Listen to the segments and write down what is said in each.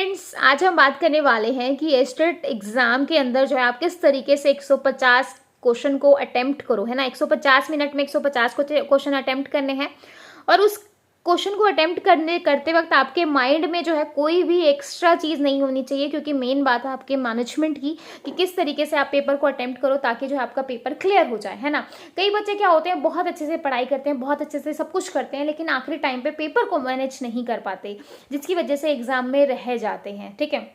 Friends, आज हम बात करने वाले हैं कि स्टेट एग्जाम के अंदर जो है आप किस तरीके से 150 क्वेश्चन को अटेम्प्ट करो, है ना। 150 मिनट में 150 क्वेश्चन अटेम्प्ट करने हैं और उस क्वेश्चन को अटेम्प्ट करते वक्त आपके माइंड में जो है कोई भी एक्स्ट्रा चीज़ नहीं होनी चाहिए, क्योंकि मेन बात है आपके मैनेजमेंट की कि किस तरीके से आप पेपर को अटेम्प्ट करो ताकि जो है आपका पेपर क्लियर हो जाए, है ना। कई बच्चे क्या होते हैं, बहुत अच्छे से पढ़ाई करते हैं, बहुत अच्छे से सब कुछ करते हैं, लेकिन आखिरी टाइम पे पेपर को मैनेज नहीं कर पाते, जिसकी वजह से एग्जाम में रह जाते हैं। ठीक है,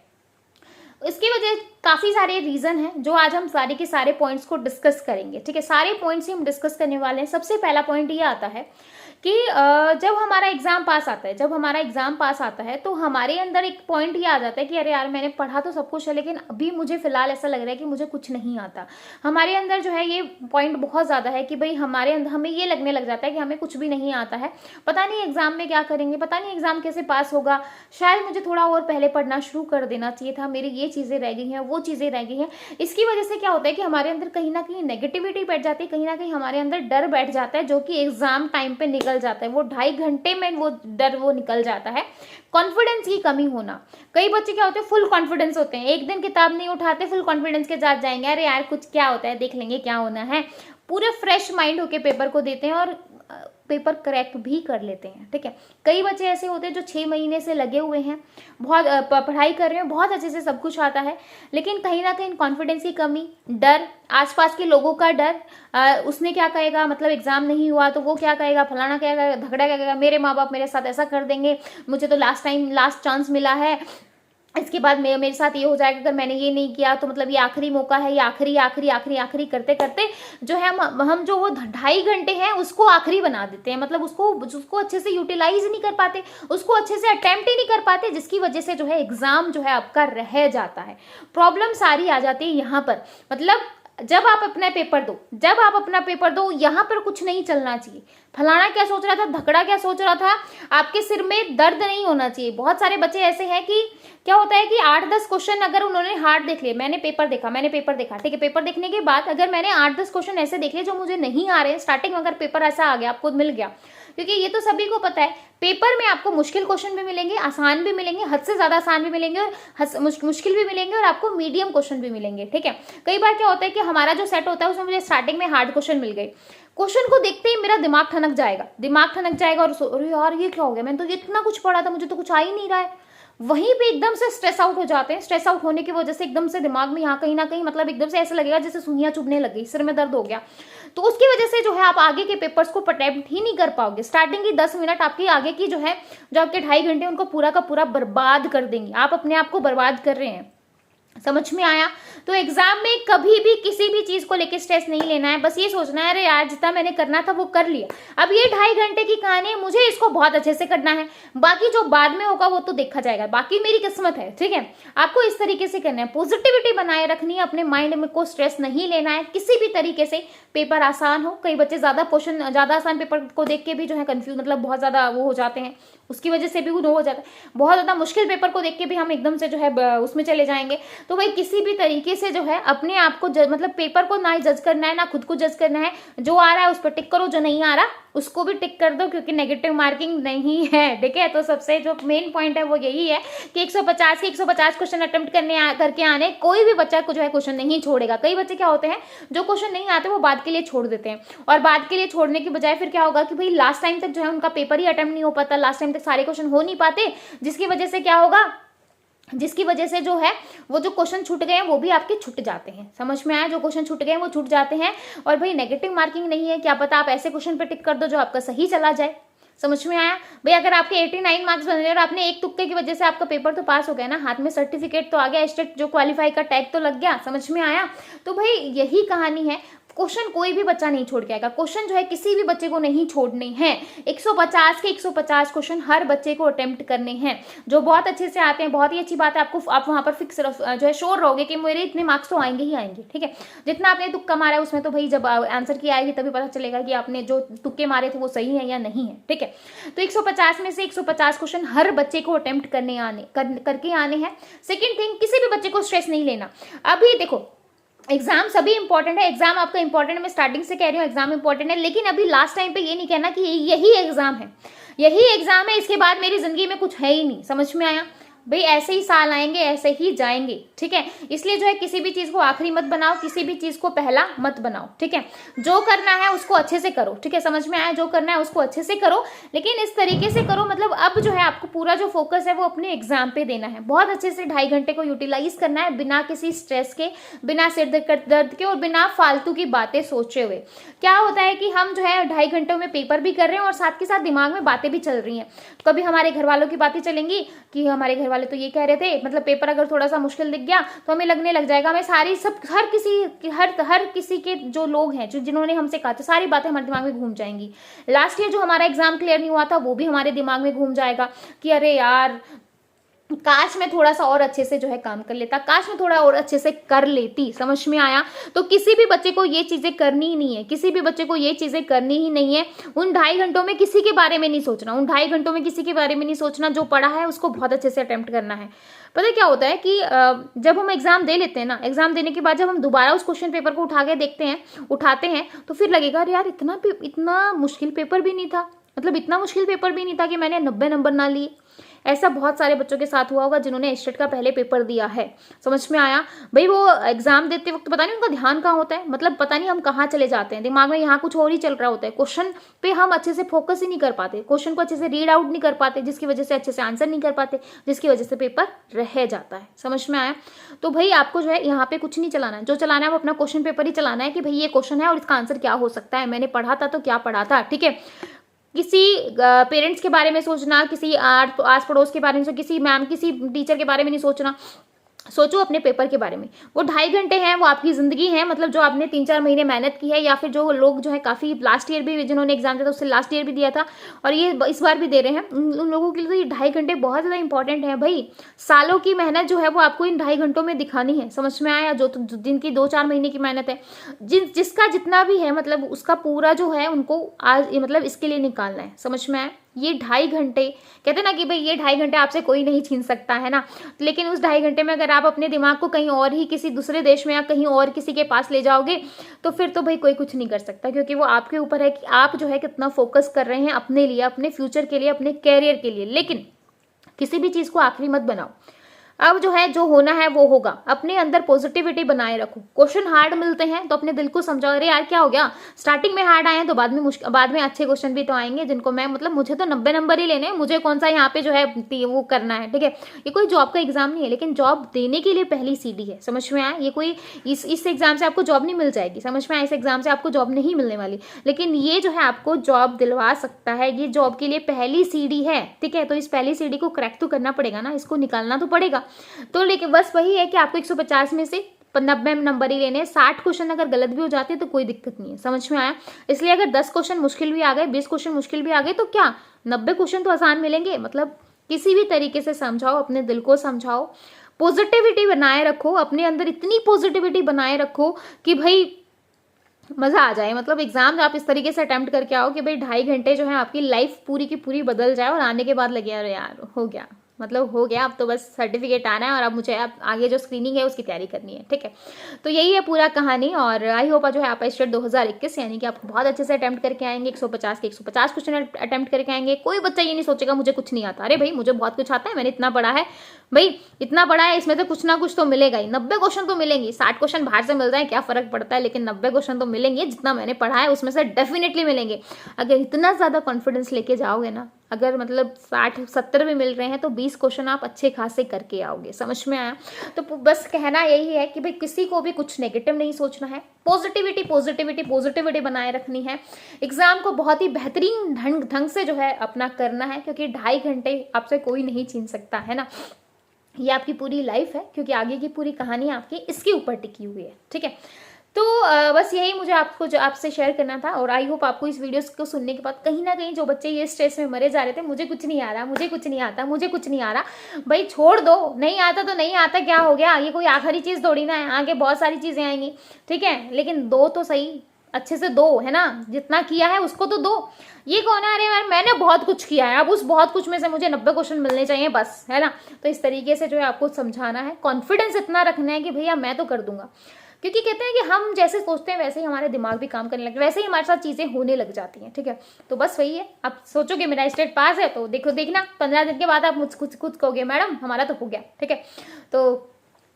इसकी वजह काफ़ी सारे रीज़न हैं जो आज हम सारे के सारे पॉइंट्स को डिस्कस करेंगे। ठीक है, सारे पॉइंट्स ही हम डिस्कस करने वाले हैं। सबसे पहला पॉइंट ये आता है कि जब हमारा एग्जाम पास आता है तो हमारे अंदर एक पॉइंट ये आ जाता है कि अरे यार, मैंने पढ़ा तो सब कुछ है, लेकिन अभी मुझे फिलहाल ऐसा लग रहा है कि मुझे कुछ नहीं आता। हमारे अंदर जो है ये पॉइंट बहुत ज़्यादा है कि भाई हमारे अंदर हमें ये लगने लग जाता है कि हमें कुछ भी नहीं आता है, पता नहीं एग्जाम में क्या करेंगे, पता नहीं एग्जाम कैसे पास होगा, शायद मुझे थोड़ा और पहले पढ़ना शुरू कर देना चाहिए था, मेरी ये चीज़ें रह गई हैं, वो चीज़ें रह गई हैं। इसकी वजह से क्या होता है कि हमारे अंदर कहीं ना कहीं नेगेटिविटी बैठ जाती है, कहीं ना कहीं हमारे अंदर डर बैठ जाता है, जो कि एग्जाम टाइम पे निकल जाता है। वो 2.5 घंटे में वो डर वो निकल जाता है। कॉन्फिडेंस की कमी होना, कई बच्चे क्या होते हैं, फुल कॉन्फिडेंस होते हैं, एक दिन किताब नहीं उठाते, फुल कॉन्फिडेंस के साथ जाएंगे, अरे यार कुछ क्या होता है, देख लेंगे क्या होना है, पूरे फ्रेश माइंड होके पेपर को देते हैं और पेपर क्रैक भी कर लेते हैं। ठीक है, कई बच्चे ऐसे होते हैं जो 6 महीने से लगे हुए हैं, बहुत पढ़ाई कर रहे हैं, बहुत अच्छे से सब कुछ आता है, लेकिन कहीं ना कहीं कॉन्फिडेंस की कमी, डर, आसपास के लोगों का डर, उसने क्या कहेगा, मतलब एग्जाम नहीं हुआ तो वो क्या कहेगा, फलाना क्या कहेगा, झगड़ा क्या कहेगा, मेरे माँ बाप मेरे साथ ऐसा कर देंगे, मुझे तो लास्ट चांस मिला है, इसके बाद मेरे साथ ये हो जाएगा, अगर मैंने ये नहीं किया तो मतलब ये आखिरी मौका है, ये आखिरी करते करते जो है हम जो वो 2.5 घंटे हैं उसको आखिरी बना देते हैं, मतलब उसको अच्छे से यूटिलाइज नहीं कर पाते, उसको अच्छे से अटेम्प्ट ही नहीं कर पाते, जिसकी वजह से जो है एग्जाम जो है आपका रह जाता है। प्रॉब्लम सारी आ जाती है यहाँ पर, मतलब जब आप अपना पेपर दो यहाँ पर कुछ नहीं चलना चाहिए, फलाना क्या सोच रहा था, धकड़ा क्या सोच रहा था, आपके सिर में दर्द नहीं होना चाहिए। बहुत सारे बच्चे ऐसे हैं कि क्या होता है कि 8-10 क्वेश्चन अगर उन्होंने हार्ड देख लिए, मैंने पेपर देखा, ठीक है, पेपर देखने के बाद अगर मैंने 8-10 क्वेश्चन ऐसे देख लिए जो मुझे नहीं आ रहे हैं, स्टार्टिंग में अगर पेपर ऐसा आ गया, आपको मिल गया, क्योंकि ये तो सभी को पता है, पेपर में आपको मुश्किल क्वेश्चन भी मिलेंगे, आसान भी मिलेंगे, हद से ज्यादा आसान भी मिलेंगे और मुश्किल भी मिलेंगे, और आपको मीडियम क्वेश्चन भी मिलेंगे। ठीक है, कई बार क्या होता है कि हमारा जो सेट होता है उसमें मुझे स्टार्टिंग में हार्ड क्वेश्चन मिल गए, क्वेश्चन को देखते ही मेरा दिमाग ठनक जाएगा और अरे यार ये क्या हो गया, मैंने तो इतना कुछ पढ़ा था, मुझे तो कुछ आ ही नहीं रहा है। वहीं पे एकदम से स्ट्रेस आउट हो जाते हैं। स्ट्रेस आउट होने की वजह से एकदम से दिमाग में यहाँ कहीं ना कहीं मतलब एकदम से ऐसा लगेगा जैसे सुइयां चुभने लग गई, सिर में दर्द हो गया, तो उसकी वजह से जो है आप आगे के पेपर्स को अटेम्प्ट ही नहीं कर पाओगे। स्टार्टिंग की 10 मिनट आपकी आगे की जो है, जो आपके 2.5 घंटे उनको पूरा का पूरा बर्बाद कर देंगे, आप अपने आप को बर्बाद कर रहे हैं। समझ में आया? तो एग्जाम में कभी भी किसी भी चीज को लेकर स्ट्रेस नहीं लेना है, बस ये सोचना है अरे यार जितना मैंने करना था वो कर लिया, अब ये 2.5 घंटे की कहानी है, मुझे इसको बहुत अच्छे से करना है, बाकी जो बाद में होगा वो तो देखा जाएगा, बाकी मेरी किस्मत है। ठीक है, आपको इस तरीके से करना है, पॉजिटिविटी बनाए रखनी है, अपने माइंड में को स्ट्रेस नहीं लेना है किसी भी तरीके से। पेपर आसान हो, कई बच्चे ज्यादा आसान पेपर को देख के भी जो है कंफ्यूज, मतलब बहुत ज्यादा वो हो जाते हैं, उसकी वजह से भी वो हो जाता है। बहुत ज्यादा मुश्किल पेपर को देख के भी हम एकदम से जो है उसमें चले जाएंगे। तो भाई किसी भी तरीके से जो है अपने आप को मतलब पेपर को ना ही जज करना है, ना खुद को जज करना है, जो आ रहा है उस पर टिक करो, जो नहीं आ रहा उसको भी टिक कर दो, क्योंकि नेगेटिव मार्किंग नहीं है। ठीक है, तो सबसे जो मेन पॉइंट है वो यही है कि 150 क्वेश्चन अटेम्प्ट करके आने, कोई भी बच्चा को जो है क्वेश्चन नहीं छोड़ेगा। कई बच्चे क्या होते हैं, जो क्वेश्चन नहीं आते वो बाद के लिए छोड़ देते हैं, और बाद के लिए छोड़ने की बजाय फिर क्या होगा कि भाई लास्ट टाइम तक जो है उनका पेपर ही अटेम्प्ट नहीं हो पाता, लास्ट टाइम तक सारे क्वेश्चन हो नहीं पाते, जिसकी वजह से क्या होगा, जिसकी वजह से जो है वो जो क्वेश्चन छूट गए हैं वो भी आपके छूट जाते हैं। समझ में आया? जो क्वेश्चन छूट गए हैं वो छूट जाते हैं। और भाई नेगेटिव मार्किंग नहीं है, क्या पता आप ऐसे क्वेश्चन पे टिक कर दो जो आपका सही चला जाए। समझ में आया भाई? अगर आपके 89 मार्क्स बन रहे हैं और आपने एक तुक्के की वजह से आपका पेपर तो पास हो गया ना, हाथ में सर्टिफिकेट तो आ गया, स्टेट जो क्वालिफाई का टैग तो लग गया। समझ में आया? तो भाई यही कहानी है, क्वेश्चन कोई भी बच्चा नहीं छोड़ के आएगा, क्वेश्चन जो है किसी भी बच्चे को नहीं छोड़ने हैं। 150 के 150 क्वेश्चन हर बच्चे को अटेम्प्ट करने हैं, जो बहुत अच्छे से आते हैं। बहुत ही अच्छी बात है, आप वहां पर फिक्स जो है श्योर रहोगे कि मेरे इतने मार्क्स तो आएंगे ही आएंगे। ठीक है, जितना आपने तुक्का मारा है उसमें तो भाई जब आंसर की आएगी तभी पता चलेगा कि आपने जो तुक्के मारे थे वो सही है या नहीं है। ठीक है, तो 150 में से 150 क्वेश्चन हर बच्चे को अटेम्प्ट करके आने हैं। सेकेंड थिंग, किसी भी बच्चे को स्ट्रेस नहीं लेना। अभी देखो एग्जाम सभी इंपॉर्टेंट है, एग्जाम आपका इंपॉर्टेंट है, मैं स्टार्टिंग से कह रही हूँ एग्जाम इंपॉर्टेंट है, लेकिन अभी लास्ट टाइम पे ये नहीं कहना कि यही एग्जाम है, इसके बाद मेरी जिंदगी में कुछ है ही नहीं। समझ में आया? भाई ऐसे ही साल आएंगे, ऐसे ही जाएंगे, ठीक है। इसलिए जो है किसी भी चीज को आखिरी मत बनाओ, किसी भी चीज को पहला मत बनाओ, ठीक है। जो करना है उसको अच्छे से करो, ठीक है, समझ में आया, जो करना है उसको अच्छे से करो, लेकिन इस तरीके से करो, मतलब अब जो है आपको पूरा जो फोकस है वो अपने एग्जाम पे देना है। बहुत अच्छे से 2.5 घंटे को यूटिलाइज करना है, बिना किसी स्ट्रेस के, बिना सिर दर्द के और बिना फालतू की बातें सोचे हुए। क्या होता है कि हम जो है 2.5 घंटों में पेपर भी कर रहे हैं और साथ के साथ दिमाग में बातें भी चल रही हैं। कभी हमारे घर वालों की बातें चलेंगी कि हमारे घर वाले तो ये कह रहे थे, मतलब पेपर अगर थोड़ा सा मुश्किल दिख गया तो हमें लगने लग जाएगा, हमें सारी सब हर किसी के जो लोग हैं, जो जिन्होंने हमसे कहा था, सारी बातें हमारे दिमाग में घूम जाएंगी। लास्ट ईयर जो हमारा एग्जाम क्लियर नहीं हुआ था वो भी हमारे दिमाग में घूम जाएगा कि अरे यार काश मैं थोड़ा सा और अच्छे से जो है काम कर लेता, काश मैं थोड़ा और अच्छे से कर लेती। समझ में आया। तो किसी भी बच्चे को ये चीजें करनी ही नहीं है, किसी भी बच्चे को ये चीजें करनी ही नहीं है। उन 2.5 घंटों में किसी के बारे में नहीं सोचना, उन 2.5 घंटों में किसी के बारे में नहीं सोचना। जो पढ़ा है उसको बहुत अच्छे से अटेम्प्ट करना है। पता है क्या होता है कि जब हम एग्जाम दे लेते हैं ना, एग्जाम देने के बाद जब हम दोबारा उस क्वेश्चन पेपर को उठा के देखते हैं, उठाते हैं, तो फिर लगेगा अरे यार इतना मुश्किल पेपर भी नहीं था, मतलब इतना मुश्किल पेपर भी नहीं था कि मैंने 90 नंबर ना लिए। ऐसा बहुत सारे बच्चों के साथ हुआ होगा जिन्होंने एस्टेट का पहले पेपर दिया है। समझ में आया। भाई वो एग्जाम देते वक्त पता नहीं उनका ध्यान कहाँ होता है, मतलब पता नहीं हम कहाँ चले जाते हैं, दिमाग में यहाँ कुछ और ही चल रहा होता है, क्वेश्चन पे हम अच्छे से फोकस ही नहीं कर पाते, क्वेश्चन को अच्छे से रीड आउट नहीं कर पाते, जिसकी वजह से अच्छे से आंसर नहीं कर पाते, जिसकी वजह से पेपर रह जाता है। समझ में आया। तो भाई आपको जो है यहाँ पे कुछ नहीं चलाना है, जो चलाना है वो अपना क्वेश्चन पेपर ही चलाना है कि भाई ये क्वेश्चन है और इसका आंसर क्या हो सकता है, मैंने पढ़ा था तो क्या पढ़ा था, ठीक है। किसी पेरेंट्स के बारे में सोचना, किसी आस पड़ोस के बारे में, किसी मैम किसी टीचर के बारे में नहीं सोचना, सोचो अपने पेपर के बारे में। वो 2.5 घंटे हैं, वो आपकी जिंदगी है, मतलब जो आपने 3-4 महीने मेहनत की है, या फिर जो लोग जो है काफी लास्ट ईयर भी जिन्होंने एग्जाम दिया था उससे लास्ट ईयर भी दिया था और ये इस बार भी दे रहे हैं, उन लोगों के लिए तो ये 2.5 घंटे बहुत ज्यादा इंपॉर्टेंट है। भाई सालों की मेहनत जो है वो आपको इन 2.5 घंटों में दिखानी है। समझ में आया। जो जिनकी 2-4 महीने की मेहनत है, जिसका जितना भी है, मतलब उसका पूरा जो है उनको आज मतलब इसके लिए निकालना है। समझ में आया। ये 2.5 घंटे कहते ना कि भाई ये 2.5 घंटे आपसे कोई नहीं छीन सकता है ना, लेकिन उस 2.5 घंटे में अगर आप अपने दिमाग को कहीं और ही किसी दूसरे देश में या कहीं और किसी के पास ले जाओगे तो फिर तो भाई कोई कुछ नहीं कर सकता, क्योंकि वो आपके ऊपर है कि आप जो है कितना फोकस कर रहे हैं अपने लिए, अपने फ्यूचर के लिए, अपने कैरियर के लिए। लेकिन किसी भी चीज को आखिरी मत बनाओ। अब जो है जो होना है वो होगा। अपने अंदर पॉजिटिविटी बनाए रखो। क्वेश्चन हार्ड मिलते हैं तो अपने दिल को समझाओ, अरे यार क्या हो गया, स्टार्टिंग में हार्ड आए हैं तो बाद में अच्छे क्वेश्चन भी तो आएंगे जिनको मैं मतलब मुझे तो 90 नंबर ही लेने हैं, मुझे कौन सा यहाँ पे जो है वो करना है, ठीक है। ये कोई जॉब का एग्जाम नहीं है, लेकिन जॉब देने के लिए पहली सीढ़ी है। समझ में आया। ये कोई इस एग्जाम से आपको जॉब नहीं मिल जाएगी। समझ में आया। इस एग्जाम से आपको जॉब नहीं मिलने वाली, लेकिन ये जो है आपको जॉब दिलवा सकता है। ये जॉब के लिए पहली सीढ़ी है, ठीक है। तो इस पहली सीढ़ी को क्रैक तो करना पड़ेगा ना, इसको निकालना तो पड़ेगा। तो लेकिन बस वही है कि आपको 150 में से 90 नंबर ही लेने हैं। 60 क्वेश्चन अगर गलत भी हो जाते हैं तो कोई दिक्कत नहीं है। समझ में आया। इसलिए अगर 10 क्वेश्चन मुश्किल भी आ गए, 20 क्वेश्चन मुश्किल भी आ गए तो क्या 90 क्वेश्चन तो आसान मिलेंगे। मतलब किसी भी तरीके से समझाओ, अपने दिल को समझाओ, पॉजिटिविटी बनाए रखो, अपने अंदर इतनी पॉजिटिविटी बनाए रखो कि भाई मजा आ जाए। मतलब एग्जाम आप इस तरीके से अटेम्प्ट करके आओ कि भाई 2.5 घंटे जो है आपकी लाइफ पूरी की पूरी बदल जाए और आने के बाद लगे अरे यार हो गया, मतलब हो गया, अब तो बस सर्टिफिकेट आना है और अब मुझे अब आगे जो स्क्रीनिंग है उसकी तैयारी करनी है, ठीक है। तो यही है पूरा कहानी। और आई होप जो है आप एस्टेट 2021 यानी कि आप बहुत अच्छे से अटेम्प्ट करके आएंगे। 150 के 150 क्वेश्चन अटेम्प्ट करके आएंगे। कोई बच्चा ये नहीं सोचेगा मुझे कुछ नहीं आता। अरे भाई मुझे बहुत कुछ आता है, मैंने इतना पढ़ा है। भाई इतना पढ़ा है, इसमें तो कुछ ना कुछ तो मिलेगा ही। 90 क्वेश्चन तो मिलेंगे। 60 क्वेश्चन बाहर से मिल जाए क्या फर्क पड़ता है, लेकिन 90 क्वेश्चन तो मिलेंगे। जितना मैंने पढ़ा है उसमें से डेफिनेटली मिलेंगे। अगर इतना ज्यादा कॉन्फिडेंस लेके जाओगे ना, अगर मतलब 60-70 भी मिल रहे हैं तो 20 क्वेश्चन आप अच्छे खासे करके आओगे। समझ में आया। तो बस कहना यही है कि भाई किसी को भी कुछ नेगेटिव नहीं सोचना है। पॉजिटिविटी पॉजिटिविटी पॉजिटिविटी बनाए रखनी है। एग्जाम को बहुत ही बेहतरीन ढंग से जो है अपना करना है, क्योंकि 2.5 घंटे आपसे कोई नहीं छीन सकता है ना। ये आपकी पूरी लाइफ है, क्योंकि आगे की पूरी कहानी आपकी इसके ऊपर टिकी हुई है, ठीक है। तो बस यही मुझे आपसे शेयर करना था। और आई होप आपको इस वीडियोस को सुनने के बाद कहीं ना कहीं जो बच्चे ये स्ट्रेस में मरे जा रहे थे, मुझे कुछ नहीं आ रहा, मुझे कुछ नहीं आता, मुझे कुछ नहीं आ रहा, भाई छोड़ दो। नहीं आता तो नहीं आता, क्या हो गया, ये कोई आखिरी चीज थोड़ी ना है, आगे बहुत सारी चीजें आएंगी, ठीक है। लेकिन दो तो सही, अच्छे से दो, है ना। जितना किया है उसको तो दो। ये कौन है, अरे यार मैंने बहुत कुछ किया है, अब उस बहुत कुछ में से मुझे 90 क्वेश्चन मिलने चाहिए बस, है ना। तो इस तरीके से जो है आपको समझाना है, कॉन्फिडेंस इतना रखना है कि भैया मैं तो कर दूंगा। क्योंकि कहते हैं कि हम जैसे सोचते हैं वैसे ही हमारे दिमाग भी काम करने लगते हैं, वैसे ही हमारे साथ चीज़ें होने लग जाती हैं, ठीक है। तो बस वही है, आप सोचोगे मेरा स्टेट पास है तो देखना 15 दिन के बाद आप मुझ खुद कहोगे मैडम हमारा तो हो गया, ठीक है। तो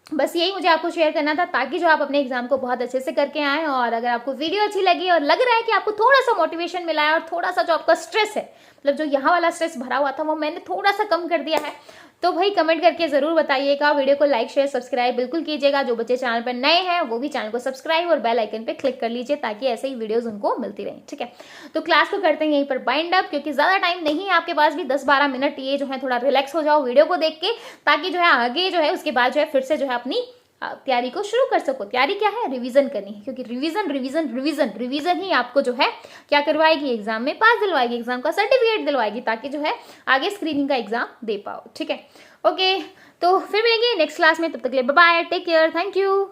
बस यही मुझे आपको शेयर करना था, ताकि जो आप अपने एग्जाम को बहुत अच्छे से करके आएँ। और अगर आपको वीडियो अच्छी लगी और लग रहा है कि आपको थोड़ा सा मोटिवेशन मिला है और थोड़ा सा जो आपका स्ट्रेस है, मतलब जो यहाँ वाला स्ट्रेस भरा हुआ था वो मैंने थोड़ा सा कम कर दिया है, तो भाई कमेंट करके ज़रूर बताइएगा। वीडियो को लाइक शेयर सब्सक्राइब बिल्कुल कीजिएगा। जो बच्चे चैनल पर नए हैं वो भी चैनल को सब्सक्राइब और बेल आइकन पे क्लिक कर लीजिए, ताकि ऐसे ही वीडियोस उनको मिलती रहें, ठीक है। तो क्लास को करते हैं यहीं पर बाइंड अप, क्योंकि ज़्यादा टाइम नहीं है आपके पास भी, 10-12 मिनट ये जो है थोड़ा रिलैक्स हो जाओ वीडियो को देख के, ताकि जो है आगे जो है उसके बाद जो है फिर से जो है अपनी तैयारी को शुरू कर सको। तैयारी क्या है, रिवीजन करनी है, क्योंकि रिवीजन रिवीजन रिवीजन रिवीजन ही आपको जो है क्या करवाएगी, एग्जाम में पास दिलवाएगी, एग्जाम का सर्टिफिकेट दिलवाएगी, ताकि जो है आगे स्क्रीनिंग का एग्जाम दे पाओ, ठीक है। ओके, तो फिर मिलेंगे नेक्स्ट क्लास में, तब तक के लिए bye bye, take care, thank you.